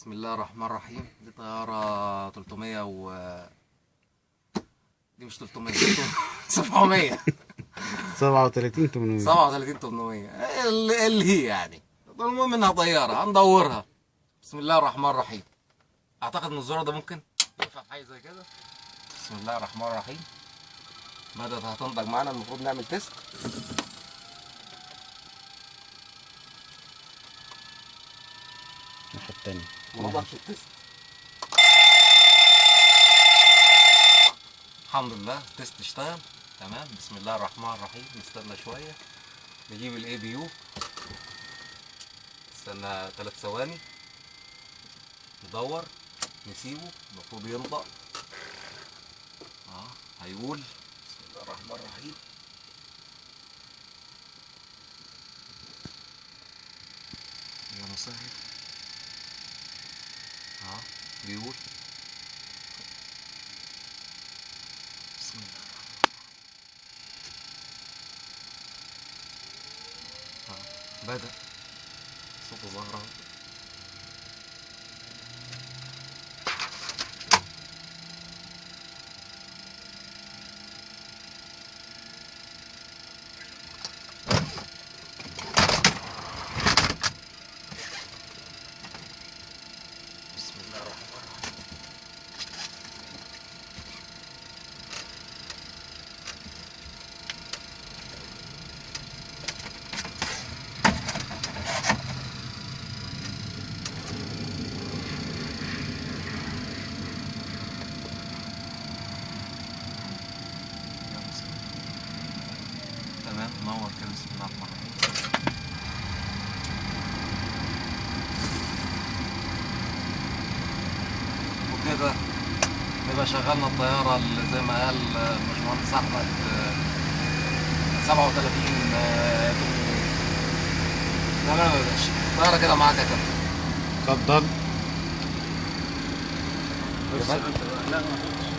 بسم الله الرحمن الرحيم. دي طيارة 300 دي مش 300 700 37 800. 37 800 اللي هي يعني. المهم انها طيارة هندورها. بسم الله الرحمن الرحيم. اعتقد ان الزرار ده ممكن ينفع في حاجة زي كده. بسم الله الرحمن الرحيم. بدأت هتنضج معانا، المفروض نعمل تيست. الناحية التانية ما نضجش التيست. الحمد لله التيست اشتغل تمام. بسم الله الرحمن الرحيم. نستنى شوية نجيب الاي بي يو. نستنى 3 ثواني ندور نسيبه. المفروض ينطق. هيقول بسم الله الرحمن الرحيم. يا مسهل. بيقول بسم الله بدأ صوته ظهر اهو. بسم الله الرحمن الرحيم. تمام نور كده. بسم الله الرحمن الرحيم. وكده نبقى شغلنا الطيارة اللي زي ما قال الباشمهندس أحمد 37 تمام يا باشا. الطيارة كده معاك يا كابتن. اتفضل. لا ما